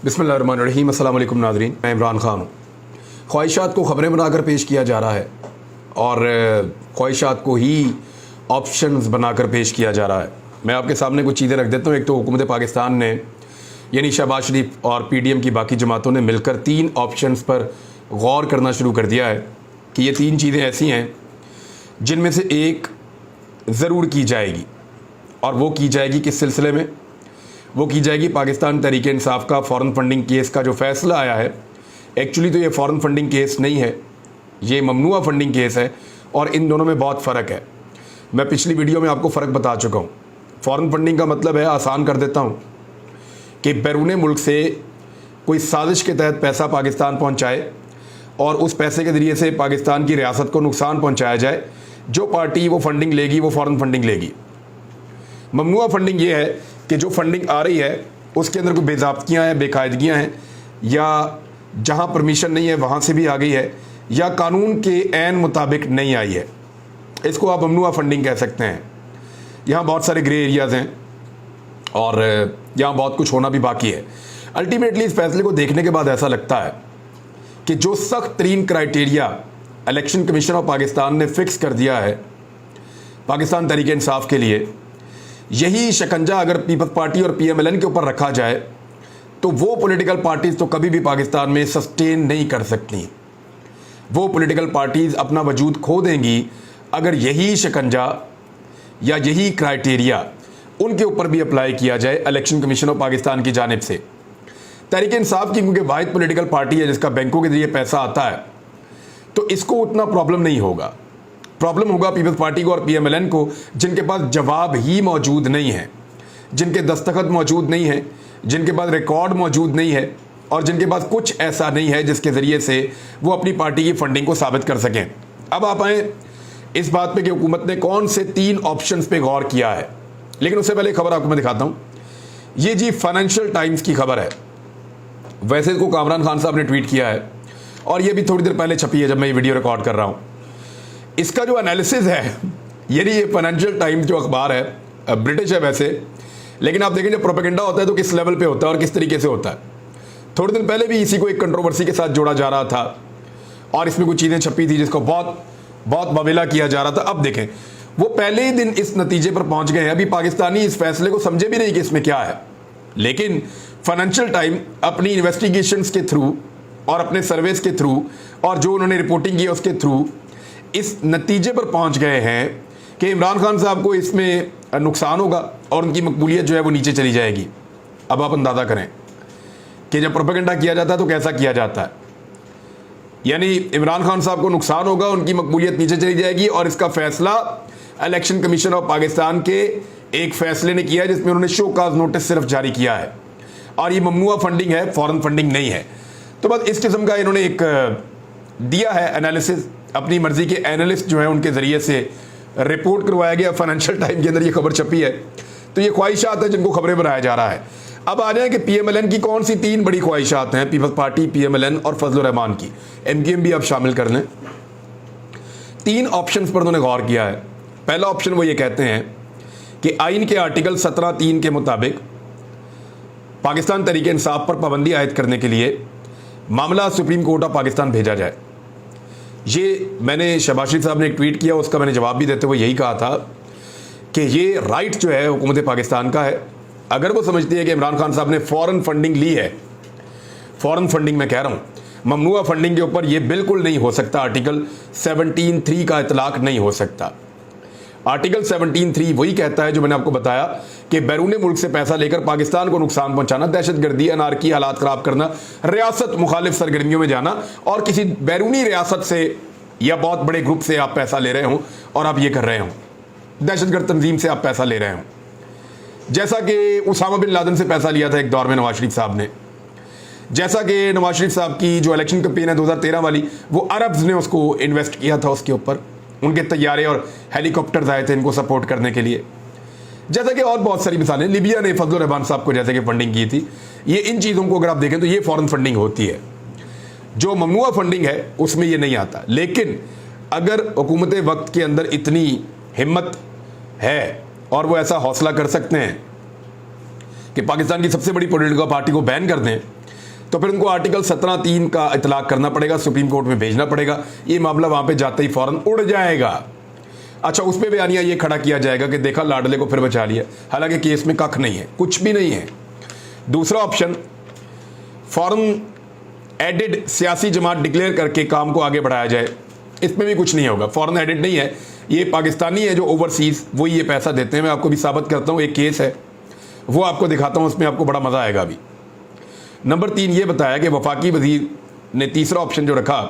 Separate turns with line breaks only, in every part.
बिस्मिल्लाहिर्रहमानिर्रहीम। अस्सलाम वालेकुम नाज़रीन, मैं इमरान ख़ान हूँ। ख्वाहिशात को ख़बरें बनाकर पेश किया जा रहा है और ख्वाहिशात को ही ऑप्शंस बनाकर पेश किया जा रहा है। मैं आपके सामने कुछ चीज़ें रख देता हूँ। एक तो हुकूमत पाकिस्तान ने यानी शहबाज शरीफ और PDM की बाकी जमातों ने मिलकर 3 ऑप्शंस पर गौर करना शुरू कर दिया है कि ये 3 चीज़ें ऐसी हैं जिनमें से एक ज़रूर की जाएगी। और वो की जाएगी किस सिलसिले में? वो की जाएगी पाकिस्तान तहरीक-ए-इंसाफ का फ़ॉरेन फंडिंग केस का जो फ़ैसला आया है। एक्चुअली तो ये फ़ॉरेन फंडिंग केस नहीं है, ये ममनुआ फंडिंग केस है और इन दोनों में बहुत फ़र्क है। मैं पिछली वीडियो में आपको फ़र्क बता चुका हूँ। फ़ॉरेन फंडिंग का मतलब है, आसान कर देता हूँ, कि बैरून मुल्क से कोई साजिश के तहत पैसा पाकिस्तान पहुँचाए और उस पैसे के ज़रिए से पाकिस्तान की रियासत को नुकसान पहुँचाया जाए। जो पार्टी वो फंडिंग लेगी वो फ़ॉरेन फंडिंग लेगी। ममनुआ फंडिंग ये है कि जो फंडिंग आ रही है उसके अंदर कोई बेज़ाब्तियाँ हैं, बेकायदगियाँ हैं, या जहाँ परमिशन नहीं है वहाँ से भी आ गई है, या कानून के ऐन मुताबिक नहीं आई है। इसको आप ममनुआ फंडिंग कह सकते हैं। यहाँ बहुत सारे ग्रे एरियाज़ हैं और यहाँ बहुत कुछ होना भी बाकी है। अल्टीमेटली इस फैसले को देखने के बाद ऐसा लगता है कि जो सख्त तरीन criteria election commission of Pakistan ने फ़िक्स कर दिया है पाकिस्तान तहरीक-ए-इंसाफ के लिए, यही शिकंजा अगर पीपल्स पार्टी और PMLN के ऊपर रखा जाए तो वो पॉलिटिकल पार्टीज़ तो कभी भी पाकिस्तान में सस्टेन नहीं कर सकती। वो पॉलिटिकल पार्टीज़ अपना वजूद खो देंगी अगर यही शिकंजा या यही क्राइटेरिया उनके ऊपर भी अप्लाई किया जाए इलेक्शन कमीशन ऑफ पाकिस्तान की जानिब से। तहरीक-ए-इंसाफ की क्योंकि वाहिद पॉलिटिकल पार्टी है जिसका बैंकों के जरिए पैसा आता है, तो इसको उतना प्रॉब्लम नहीं होगा। प्रॉब्लम होगा पीपल्स पार्टी को और PMLN को, जिनके पास जवाब ही मौजूद नहीं है, जिनके दस्तखत मौजूद नहीं है, जिनके पास रिकॉर्ड मौजूद नहीं है और जिनके पास कुछ ऐसा नहीं है जिसके ज़रिए से वो अपनी पार्टी की फंडिंग को साबित कर सकें। अब आप आएँ इस बात पे कि हुकूमत ने कौन से 3 ऑप्शंस पे गौर किया है। लेकिन उससे पहले खबर आपको मैं दिखाता हूँ। ये जी फाइनेंशियल टाइम्स की खबर है। वैसे इसको कामरान खान साहब ने ट्वीट किया है और ये भी थोड़ी देर पहले छपी है जब मैं ये वीडियो रिकॉर्ड कर रहा हूँ। इसका जो एनालिसिस है, यानी ये फाइनेंशियल टाइम्स जो अखबार है ब्रिटिश है वैसे, लेकिन आप देखें जब प्रोपेगेंडा होता है तो किस लेवल पे होता है और किस तरीके से होता है। थोड़े दिन पहले भी इसी को एक कंट्रोवर्सी के साथ जोड़ा जा रहा था और इसमें कुछ चीज़ें छपी थी जिसको बहुत बवेला किया जा रहा था। अब देखें वो पहले ही दिन इस नतीजे पर पहुंच गए हैं। अभी पाकिस्तानी इस फैसले को समझे भी नहीं कि इसमें क्या है, लेकिन फाइनेंशियल टाइम अपनी इन्वेस्टिगेशंस के थ्रू और अपने सर्वेस के थ्रू और जो उन्होंने रिपोर्टिंग की उसके थ्रू इस नतीजे पर पहुंच गए हैं कि इमरान खान साहब को इसमें नुकसान होगा और उनकी मकबूलियत जो है वो नीचे चली जाएगी। अब आप अंदाज़ा करें कि जब प्रोपेगेंडा किया जाता है तो कैसा किया जाता है। यानी इमरान खान साहब को नुकसान होगा, उनकी मकबूलियत नीचे चली जाएगी और इसका फैसला इलेक्शन कमीशन ऑफ पाकिस्तान के एक फैसले ने किया है जिसमें उन्होंने शो काज नोटिस सिर्फ जारी किया है और ये ममनुआ फंडिंग है, फॉरेन फंडिंग नहीं है। तो बस इस किस्म का इन्होंने एक दिया है एनालिसिस। अपनी मर्जी के एनालिस्ट जो है उनके ज़रिए से रिपोर्ट करवाया गया। फाइनेंशियल टाइम के अंदर ये खबर छपी है। तो ये ख्वाहिशात है जिनको खबरें बनाया जा रहा है। अब आ जाए कि PMLN की कौन सी 3 बड़ी ख्वाहिशात हैं, पीपल्स पार्टी, PMLN और फजलुर रहमान की। MKM भी आप शामिल कर लें। 3 ऑप्शंस पर उन्होंने गौर किया है। पहला ऑप्शन वो ये कहते हैं कि आइन के आर्टिकल 17(3) के मुताबिक पाकिस्तान तहरीक-ए-इंसाफ पर पाबंदी आयद करने के लिए मामला सुप्रीम कोर्ट ऑफ पाकिस्तान भेजा जाए। ये मैंने शहबाज शरीफ साहब ने एक ट्वीट किया, उसका मैंने जवाब भी देते हुए यही कहा था कि ये राइट जो है हुकूमत पाकिस्तान का है। अगर वो समझती है कि इमरान खान साहब ने फ़ॉरेन फंडिंग ली है, फ़ॉरेन फंडिंग मैं कह रहा हूँ, ममनुआ फंडिंग के ऊपर ये बिल्कुल नहीं हो सकता। आर्टिकल 17(3) का इतलाक नहीं हो सकता। आर्टिकल 17(3) वही कहता है जो मैंने आपको बताया कि बैरून मुल्क से पैसा लेकर पाकिस्तान को नुकसान पहुंचाना, दहशतगर्दी, अनारकी, हालात ख़राब करना, रियासत मुखालिफ सरगर्मियों में जाना और किसी बैरूनी रियासत से या बहुत बड़े ग्रुप से आप पैसा ले रहे हों और आप ये कर रहे हों, दहशतगर्द तंजीम से आप पैसा ले रहे हों, जैसा कि उसामा बिन लादेन से पैसा लिया था एक दौर में नवाज शरीफ साहब ने, जैसा कि नवाज शरीफ साहब की जो इलेक्शन कैंपेन है 2013 वाली, वो अरब्स ने उसको इन्वेस्ट किया था, उसके ऊपर उनके तैयारे और हेलीकॉप्टर्स आए थे इनको सपोर्ट करने के लिए। जैसा कि और बहुत सारी मिसालें, लिबिया ने फजलुर रहमान साहब को जैसे कि फंडिंग की थी। ये इन चीज़ों को अगर आप देखें तो ये फॉरेन फंडिंग होती है। जो ममनुआ फंडिंग है उसमें ये नहीं आता। लेकिन अगर हुकूमत वक्त के अंदर इतनी हिम्मत है और वो ऐसा हौसला कर सकते हैं कि पाकिस्तान की सबसे बड़ी पॉलिटिकल पार्टी को बैन कर दें तो फिर उनको आर्टिकल 17(3) का इतलाक करना पड़ेगा, सुप्रीम कोर्ट में भेजना पड़ेगा। ये मामला वहां पे जाते ही फौरन उड़ जाएगा। अच्छा, उस पर बयानिया ये खड़ा किया जाएगा कि देखा लाडले को फिर बचा लिया, हालांकि केस में कख नहीं है, कुछ भी नहीं है। दूसरा ऑप्शन, फौरन एडिड सियासी जमात डिक्लेयर करके काम को आगे बढ़ाया जाए, इसमें भी कुछ नहीं होगा। फौरन एडिड नहीं है, ये पाकिस्तानी है जो ओवरसीज, वही ये पैसा देते हैं। मैं आपको भी साबित करता हूँ, एक केस है वो आपको दिखाता हूँ, उसमें आपको बड़ा मजा आएगा। अभी नंबर 3 ये बताया कि वफाकी वजीर ने तीसरा ऑप्शन जो रखा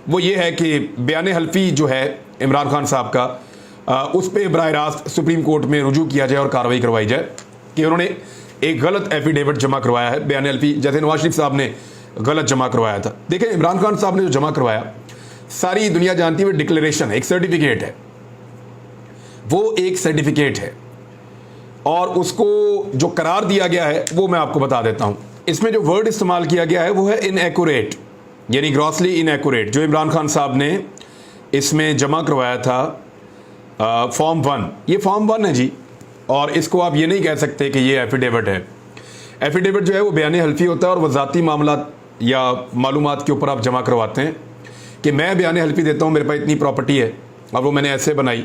वो ये है कि बयान हल्फी जो है इमरान खान साहब का, उस पर बराह रास्त सुप्रीम कोर्ट में रुजू किया जाए और कार्रवाई करवाई जाए कि उन्होंने एक गलत एफिडेविट जमा करवाया है। बयान हल्फी जैसे नवाज शरीफ साहब ने गलत जमा करवाया था। देखें, इमरान खान साहब ने जो जमा करवाया, सारी दुनिया जानती है, डिक्लेरेशन है, एक सर्टिफिकेट है, वो एक सर्टिफिकेट है, और उसको जो करार दिया गया है वो मैं आपको बता देता हूं। इसमें जो वर्ड इस्तेमाल किया गया है वो है इनएक्यूरेट, यानी ग्रॉसली इनएक्यूरेट। जो इमरान खान साहब ने इसमें जमा करवाया था फॉर्म 1, ये फॉर्म 1 है जी, और इसको आप ये नहीं कह सकते कि ये एफिडेविट है। एफिडेविट जो है वो बयान हल्फी होता है और वजाती मामला या मालूमात के ऊपर आप जमा करवाते हैं कि मैं बयान हल्फी देता हूँ, मेरे पास इतनी प्रॉपर्टी है और वो मैंने ऐसे बनाई,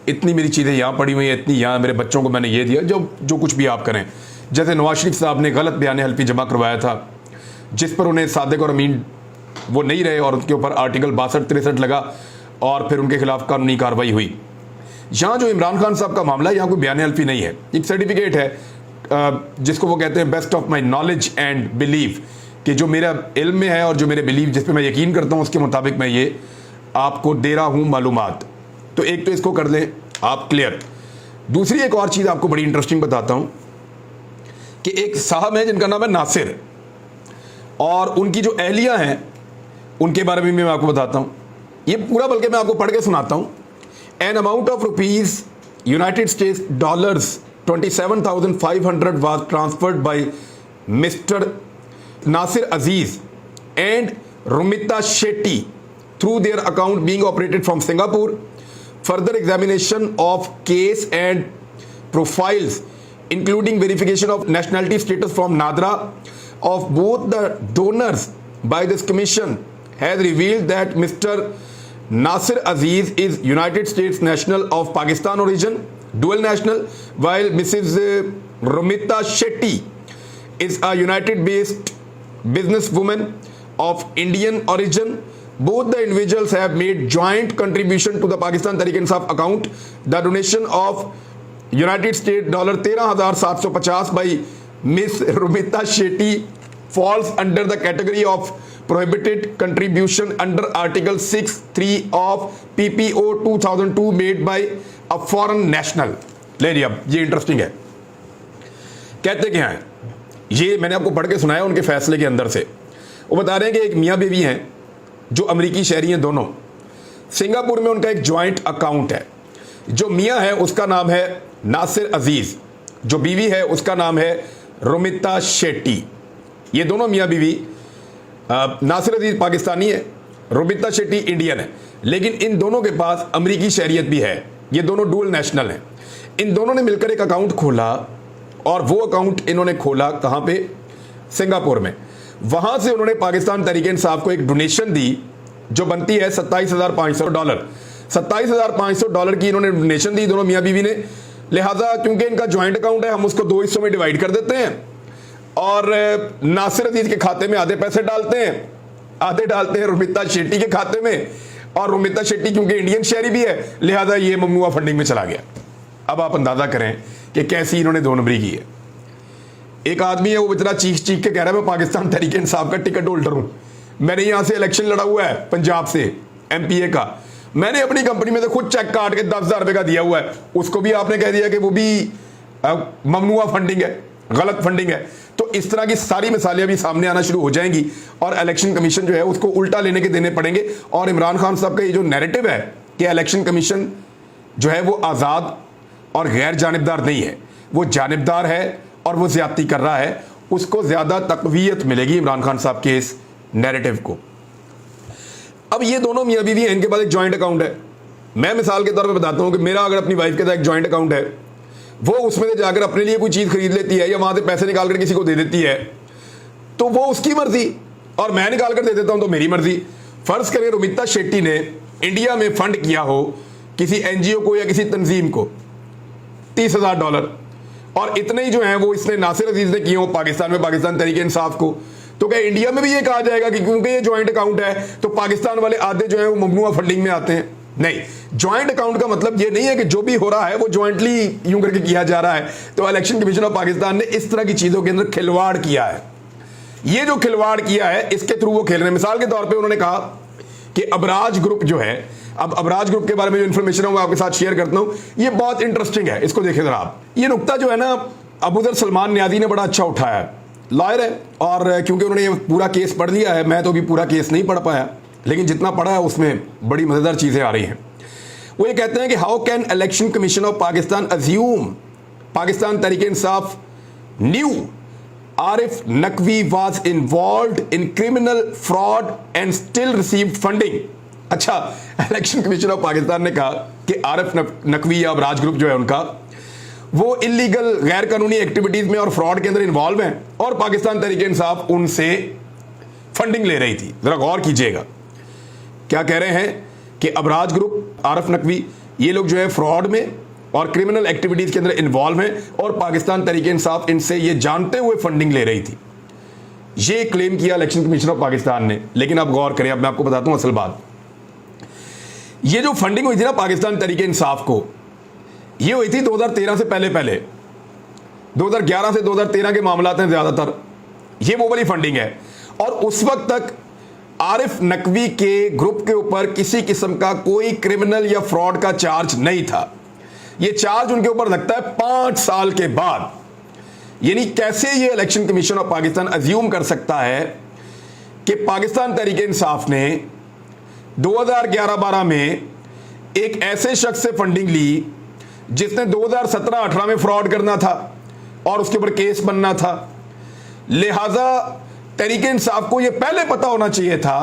इतनी मेरी चीज़ें यहाँ पड़ी हुई हैं, इतनी यहाँ, मेरे बच्चों को मैंने ये दिया, जो कुछ भी आप करें। जैसे नवाज शरीफ साहब ने गलत बयान हल्फी जमा करवाया था, जिस पर उन्हें सादिक और अमीन वो नहीं रहे और उनके ऊपर आर्टिकल 62-63 लगा और फिर उनके खिलाफ कानूनी कार्रवाई हुई। यहाँ जो इमरान खान साहब का मामला है, यहाँ कोई बयान हल्फी नहीं है, एक सर्टिफिकेट है जिसको वो कहते हैं best of my knowledge and believe, कि जो मेरा इल्म में है और जो मेरे बिलीव, जिस पे मैं यकीन करता हूँ, उसके मुताबिक मैं ये आपको दे रहा हूँ मालूमात। तो एक तो इसको कर लें आप क्लियर। दूसरी एक और चीज़ आपको बड़ी इंटरेस्टिंग बताता हूँ कि एक साहब है जिनका नाम है नासिर, और उनकी जो अहलिया हैं उनके बारे में मैं आपको बताता हूँ। ये पूरा बल्कि मैं आपको पढ़ के सुनाता हूँ। An amount of rupees United states dollars 27,500 was transferred by Mr. Nasir Aziz and Rumita Shetty through their account being operated from Singapore. Further examination of case and profiles, including verification of nationality status from Nadra of both the donors by this commission, has revealed that Mr. Nasir Aziz is United States national of Pakistan origin, dual national, while Mrs. Rumita Shetty is a United-based businesswoman of Indian origin. Both the individuals have made joint contribution to the Pakistan Tehreek-e-Insaf account. The donation of United States $13,750 by Miss Rumita Shetty falls under the category of prohibited contribution under Article 6(3) of PPO 2002 made by a foreign national. ले लिया, ये interesting है। कहते क्या है, ये मैंने आपको पढ़ के सुनाया उनके फैसले के अंदर से। वो बता रहे हैं कि एक मियाँ बीवी हैं जो अमरीकी शहरी हैं दोनों, सिंगापुर में उनका एक जॉइंट अकाउंट है। जो मियाँ है उसका नाम है नासिर अजीज़, जो बीवी है उसका नाम है रुमिता शेट्टी। ये दोनों मियाँ बीवी, नासिर अजीज़ पाकिस्तानी है, रुमिता शेट्टी इंडियन है, लेकिन इन दोनों के पास अमरीकी शहरियत भी है। ये दोनों डुअल नेशनल हैं। इन दोनों ने मिलकर एक अकाउंट खोला और वो अकाउंट इन्होंने खोला कहाँ पे? सिंगापुर में। वहाँ से उन्होंने पाकिस्तान तहरीक-ए-इंसाफ को एक डोनेशन दी जो बनती है $27,500। $27,500 की इन्होंने डोनेशन दी दोनों मियाँ बीवी ने। लिहाजा क्योंकि इनका ज्वाइंट अकाउंट है, हम उसको 2 हिस्सों में डिवाइड कर देते हैं और नासिर अजीज के खाते में आधे पैसे डालते हैं, आधे डालते हैं रुमिता शेट्टी के खाते में, और रुमिता शेट्टी क्योंकि इंडियन शहरी भी है लिहाजा ये ममनुआ फंडिंग में चला गया। अब आप अंदाजा करें कि कैसी इन्होंने 2 नंबरी की है। एक आदमी है वो बेचारा चीख चीख के कह रहा है मैं पाकिस्तान तहरीक-ए-इंसाफ का टिकट होल्डर हूं, मैंने यहां से इलेक्शन लड़ा हुआ है पंजाब से MPA का, मैंने अपनी कंपनी में से खुद चेक काट के 10,000 रुपए का दिया हुआ है, उसको भी आपने कह दिया कि वो भी ममनुआ फंडिंग है, गलत फंडिंग है। तो इस तरह की सारी मिसालें अभी सामने आना शुरू हो जाएंगी और इलेक्शन कमीशन जो है उसको उल्टा लेने के देने पड़ेंगे। और इमरान खान साहब का ये जो नैरेटिव है कि इलेक्शन कमीशन जो है वो आज़ाद और गैर जानिबदार नहीं है, वो जानिबदार है और वो ज्यादती कर रहा है, उसको ज्यादा तकवीयत मिलेगी इमरान खान साहब के इस नैरेटिव को। अब ये दोनों मियाँ बीवी हैं, इनके पास एक जॉइंट अकाउंट है। मैं मिसाल के तौर पे बताता हूँ कि मेरा अगर अपनी वाइफ के साथ एक जॉइंट अकाउंट है, वो उसमें से जाकर अपने लिए कोई चीज़ खरीद लेती है या वहाँ से पैसे निकाल कर किसी को दे देती है, तो वो उसकी मर्जी और मैं निकाल कर दे देता हूं तो मेरी मर्जी। फर्ज करें रुमिता शेट्टी ने इंडिया में फंड किया हो किसी एनजीओ को या किसी तंजीम को $30,000 और इतने ही जो है वो इसने नासिर अजीज ने किए हो पाकिस्तान में, पाकिस्तान तहरीक इंसाफ को, तो क्या इंडिया में भी ये कहा जाएगा कि क्योंकि ये ज्वाइंट अकाउंट है तो पाकिस्तान वाले आधे जो है वो ममनुआ फंडिंग में आते हैं? नहीं, ज्वाइंट अकाउंट का मतलब ये नहीं है कि जो भी हो रहा है वो ज्वाइंटली यूं करके किया जा रहा है। तो इलेक्शन कमीशन ऑफ पाकिस्तान ने इस तरह की चीजों के अंदर खिलवाड़ किया है। ये जो खिलवाड़ किया है इसके थ्रू वो खेल रहे हैं। मिसाल के तौर पर उन्होंने कहा कि अबराज ग्रुप जो है, अब अबराज ग्रुप के बारे में जो इन्फॉर्मेशन है वो आपके साथ शेयर करता हूं, ये बहुत इंटरेस्टिंग है, इसको देखें जरा आप। ये नुकता जो है ना अबूजर सलमान न्याजी ने बड़ा अच्छा उठाया है, लॉयर है और क्योंकि उन्होंने ये पूरा केस पढ़ लिया है, मैं तो अभी पूरा केस नहीं पढ़ पाया, लेकिन जितना पढ़ा है उसमें बड़ी मजेदार चीजें आ रही हैं। वो ये कहते हैं कि how can election commission of Pakistan assume Pakistan Tehreek Insaf new Arif Naqvi was involved in criminal fraud and still received funding. अच्छा, इलेक्शन कमीशन ऑफ पाकिस्तान ने कहा कि आरिफ नकवी या अबराज ग्रुप जो है उनका वो इलीगल गैर कानूनी एक्टिविटीज में और फ्रॉड के अंदर इन्वॉल्व हैं और पाकिस्तान तहरीक इंसाफ उनसे फंडिंग ले रही थी। जरा गौर कीजिएगा, क्या कह रहे हैं कि अबराज ग्रुप, आरिफ नकवी, ये लोग जो है फ्रॉड में और क्रिमिनल एक्टिविटीज के अंदर इन्वॉल्व हैं और पाकिस्तान तहरीक इंसाफ इनसे ये जानते हुए फंडिंग ले रही थी। ये क्लेम किया इलेक्शन कमीशन ऑफ पाकिस्तान ने। लेकिन आप गौर करें, अब मैं आपको बताता हूं असल बात। ये जो फंडिंग हुई थी ना पाकिस्तान तहरीक इंसाफ को, ये हुई थी 2013 से पहले 2011 से 2013 के मामलात हैं ज्यादातर, ये वो वाली फंडिंग है। और उस वक्त तक आरिफ नकवी के ग्रुप के ऊपर किसी किस्म का कोई क्रिमिनल या फ्रॉड का चार्ज नहीं था। ये चार्ज उनके ऊपर लगता है 5 साल के बाद। यानी कैसे ये election commission of Pakistan assume कर सकता है कि पाकिस्तान तहरीक इंसाफ ने 2011-12 में एक ऐसे शख्स से फंडिंग ली जिसने 2017-18 में फ्रॉड करना था और उसके ऊपर केस बनना था। लिहाजा तहरीक इंसाफ को यह पहले पता होना चाहिए था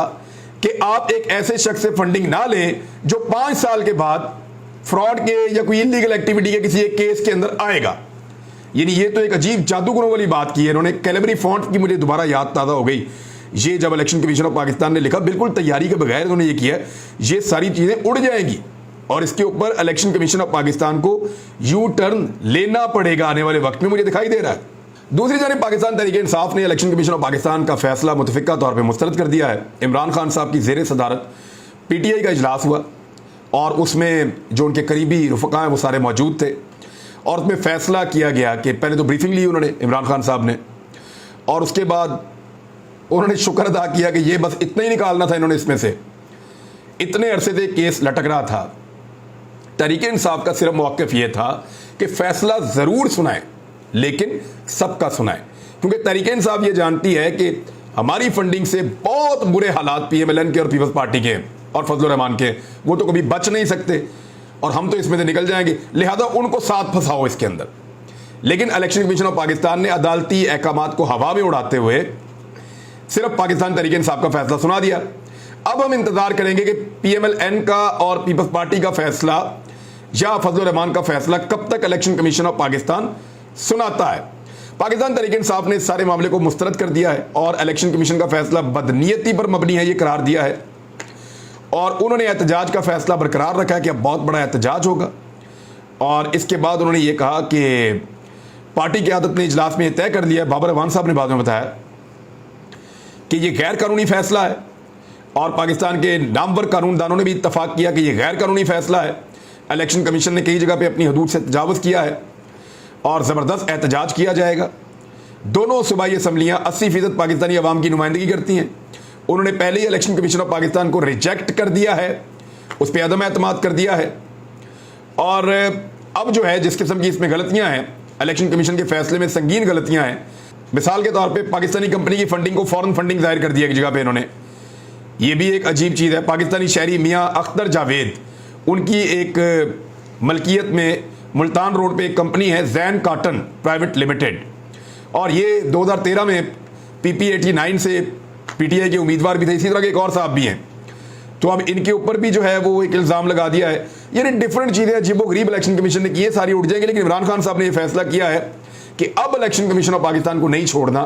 कि आप एक ऐसे शख्स से फंडिंग ना लें जो 5 साल के बाद फ्रॉड के या कोई इलीगल एक्टिविटी के किसी एक केस के अंदर आएगा। यानी ये तो एक अजीब जादूगरों वाली बात की है इन्होंने। कैलेबरी फॉन्ट की मुझे दोबारा याद ताज़ा हो गई। ये जब इलेक्शन कमीशन ऑफ पाकिस्तान ने लिखा, बिल्कुल तैयारी के बगैर उन्होंने ये किया, ये सारी चीजें उड़ जाएंगी और इसके ऊपर इलेक्शन कमीशन ऑफ पाकिस्तान को यू टर्न लेना पड़ेगा आने वाले वक्त में, मुझे दिखाई दे रहा है। दूसरी जानिब पाकिस्तान तहरीक इंसाफ ने इलेक्शन कमीशन ऑफ पाकिस्तान का फैसला मुतफिका तौर पर मुस्तरद कर दिया है। इमरान खान साहब की जेर सदारत PTI का इजलास हुआ और उसमें जो उनके करीबी रुफ़क़ा हैं वो सारे मौजूद थे और उसमें फ़ैसला किया गया कि पहले तो ब्रीफिंग ली उन्होंने, इमरान खान साहब ने, और उसके बाद उन्होंने शुक्र अदा किया कि ये बस इतना ही निकालना था इन्होंने इसमें से। इतने अरसे से केस लटक रहा था। तहरीक इंसाफ का सिर्फ मौक़िफ़ ये था कि फ़ैसला ज़रूर सुनाएं लेकिन सबका सुनाएं, क्योंकि तहरीक इंसाफ ये जानती है कि हमारी फंडिंग से बहुत बुरे हालात PMLN के और पीपल्स पार्टी के और फजलुर रहमान के, वो तो कभी बच नहीं सकते और हम तो इसमें से निकल जाएंगे, लिहाजा उनको साथ फंसाओ इसके अंदर। लेकिन इलेक्शन कमीशन ऑफ पाकिस्तान ने अदालती अहकामात को हवा में उड़ाते हुए सिर्फ पाकिस्तान तहरीक इंसाफ का फैसला सुना दिया। अब हम इंतजार करेंगे कि PMLN का और पीपल्स पार्टी का फैसला या फजलुर रहमान का फैसला कब तक इलेक्शन कमीशन ऑफ पाकिस्तान सुनाता है। पाकिस्तान तहरीक इंसाफ ने इस सारे मामले को मुस्तरद कर दिया है और इलेक्शन कमीशन का फैसला बदनीयती पर मबनी है ये करार दिया है और उन्होंने एहतजाज का फैसला बरकरार रखा है कि अब बहुत बड़ा एहतजाज होगा। और इसके बाद उन्होंने ये कहा कि पार्टी की क़यादत ने इजलास में यह तय कर लिया, बाबर अवान साहब ने बाद में बताया कि यह गैर कानूनी फैसला है और पाकिस्तान के नामवर कानूनदानों ने भी इत्तफाक किया कि यह गैर कानूनी फैसला है। इलेक्शन कमीशन ने कई जगह पे अपनी हदूद से तजावुज़ किया है और ज़बरदस्त एहतजाज किया जाएगा। दोनों सूबाई असम्बलियाँ 80% पाकिस्तानी अवाम की नुमाइंदगी करती हैं। उन्होंने पहले ही इलेक्शन कमीशन ऑफ पाकिस्तान को रिजेक्ट कर दिया है, उस पर अदम एतमाद कर दिया है और अब जो है जिस किस्म की इसमें गलतियाँ हैं, इलेक्शन कमीशन के फैसले में संगीन गलतियाँ हैं। मिसाल के तौर पे पाकिस्तानी कंपनी की फंडिंग को फ़ौरन फंडिंग जाहिर कर दिया एक जगह पे इन्होंने, ये भी एक अजीब चीज़ है। पाकिस्तानी शहरी मियाँ अख्तर जावेद, उनकी एक मलकियत में मुल्तान रोड पे एक कंपनी है जैन कॉटन प्राइवेट लिमिटेड और ये 2013 में PP89 से PTI के उम्मीदवार भी थे, इसी तरह के एक और साहब भी हैं। तो अब इनके ऊपर भी जो है वो एक इल्ज़ाम लगा दिया है। यानी डिफरेंट चीज़ें अजीबो गरीब इलेक्शन कमीशन ने की है, सारी उठ जाएंगी। लेकिन इमरान खान साहब ने यह फैसला किया है कि अब इलेक्शन कमीशन ऑफ पाकिस्तान को नहीं छोड़ना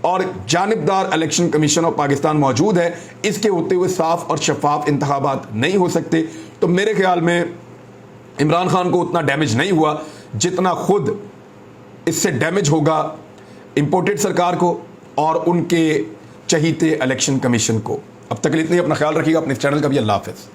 और जानिबदार इलेक्शन कमीशन ऑफ पाकिस्तान मौजूद है, इसके होते हुए साफ और शफाफ इंतखाबात नहीं हो सकते। तो मेरे ख्याल में इमरान खान को उतना डैमेज नहीं हुआ जितना खुद इससे डैमेज होगा इंपोर्टेड सरकार को और उनके चहीते इलेक्शन कमीशन को। अब तक के लिए इतना ही, अपना ख्याल रखिएगा, अपने चैनल का भी। अल्लाह हाफिज़।